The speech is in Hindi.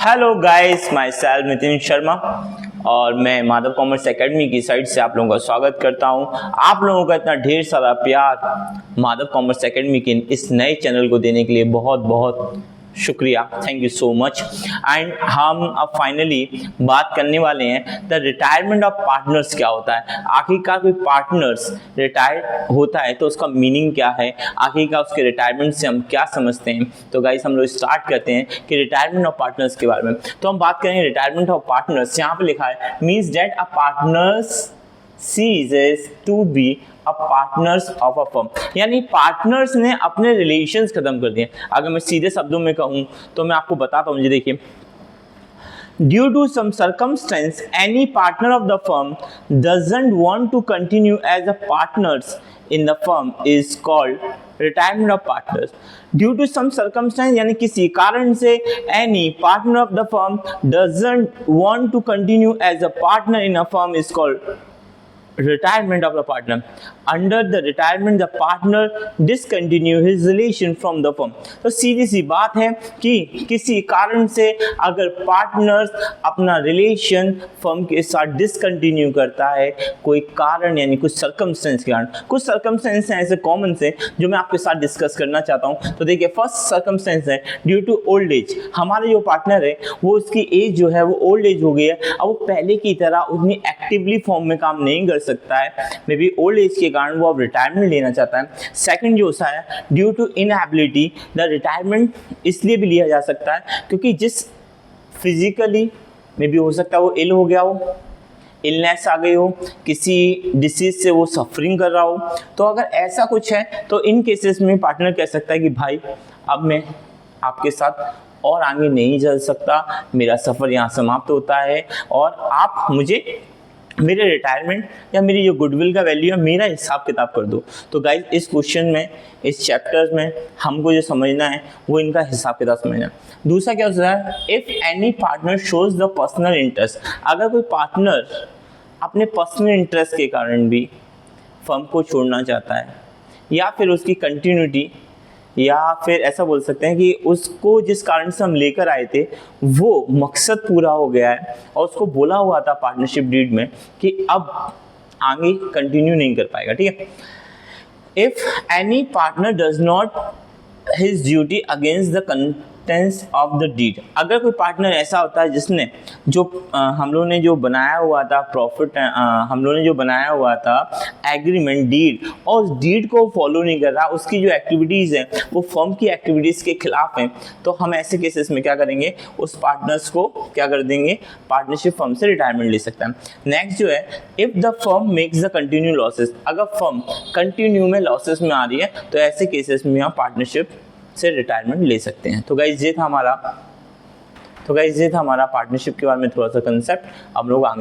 Hello guys, my self Nitin Sharma और मैं माधव कॉमर्स एकेडमी की साइड से आप लोगों का स्वागत करता हूं। आप लोगों का इतना ढेर सारा प्यार माधव कॉमर्स एकेडमी के इस नए चैनल को देने के लिए बहुत बहुत शुक्रिया, thank you so much. And हम अब फाइनली बात करने वाले हैं द रिटायरमेंट ऑफ पार्टनर्स क्या होता है। आखिरकार कोई पार्टनर्स रिटायर होता है तो उसका मीनिंग क्या है, आखिरकार उसके रिटायरमेंट से हम क्या समझते हैं। तो गाइस हम लोग स्टार्ट करते हैं कि रिटायरमेंट ऑफ पार्टनर्स के बारे में। तो हम बात करेंगे रिटायरमेंट ऑफ पार्टनर्स। यहाँ पे लिखा है means that a partners ceases to be a partners of a firm, यानी पार्टनर्स ने अपने रिलेशंस खत्म कर दिए। अगर मैं सीधे शब्दों में कहूं तो मैं आपको बताता हूं, देखिए, due to some circumstance any partner of the firm doesn't want to continue as a partners in the firm is called retirement of partners. Due to some circumstance यानी किसी कारण से any partner of the firm doesn't want to continue as a partner in a firm is called retirement of the partner. Under the retirement the partner discontinue his relation from the firm. तो सीधी सी बात है कि किसी कारण से अगर पार्टनर्स अपना रिलेशन फर्म के साथ डिसकंटिन्यू करता है, कोई कारण यानी कुछ सर्कमस्टेंस के कारण। कुछ सर्कमस्टेंस हैं ऐसे कॉमन से जो मैं आपके साथ डिस्कस करना चाहता हूँ। तो देखिए, फर्स्ट सर्कमस्टेंस है ड्यू टू ओल्ड एज। हमारे जो पार्टनर है वो उसकी एज जो है वो ओल्ड एज हो गई है, अब वो पहले की तरह उतनी एक्टिवली फॉर्म में काम नहीं कर सकता है, मे बी ओल्ड एज के कारण वो अब रिटायरमेंट लेना चाहता है। सेकंड जो होता है due to inability, the retirement इसलिए भी लिया जा सकता है क्योंकि जिस फिजिकली मे बी हो सकता है वो इल हो गया हो, इलनेस आ गई हो, किसी डिसीज से वो सफरिंग कर रहा हो। तो अगर ऐसा कुछ है तो इन केसेस में पार्टनर कह सकता है कि भाई अब मैं आपके साथ और आगे नहीं चल सकता, मेरा सफ़र यहाँ समाप्त होता है और आप मुझे मेरे रिटायरमेंट या मेरी जो गुडविल का वैल्यू है मेरा हिसाब किताब कर दो। तो गाइज इस क्वेश्चन में, इस चैप्टर्स में हमको जो समझना है वो इनका हिसाब किताब समझना है। दूसरा क्या होता है, if any partner shows the personal interest, अगर कोई पार्टनर अपने पर्सनल इंटरेस्ट के कारण भी फर्म को छोड़ना चाहता है या फिर उसकी कंटिन्यूटी, या फिर ऐसा बोल सकते हैं कि उसको जिस कारण से हम लेकर आए थे वो मकसद पूरा हो गया है और उसको बोला हुआ था पार्टनरशिप डीड में कि अब आगे कंटिन्यू नहीं कर पाएगा, ठीक है। If any partner does not his duty against the contents of the deed, अगर कोई पार्टनर ऐसा होता है जिसने जो हम लोगों ने जो बनाया हुआ था प्रॉफिट, हम लोगों ने जो बनाया हुआ था एग्रीमेंट डीड, और उस डीड को फॉलो नहीं कर रहा, उसकी जो एक्टिविटीज़ हैं वो फर्म की एक्टिविटीज़ के खिलाफ हैं, तो हम ऐसे केसेस में क्या करेंगे, उस पार्टनर्स को क्या कर देंगे, पार्टनरशिप फर्म से रिटायरमेंट ले सकता है। नेक्स्ट जो है, if the firm makes the continue losses, अगर फर्म कंटिन्यू में लॉसेस में आ रही है तो ऐसे केसेस में हम पार्टनरशिप से रिटायरमेंट ले सकते हैं। तो गाइस ये था हमारा पार्टनरशिप के बारे में थोड़ा सा कंसेप्ट। अब लोग आगे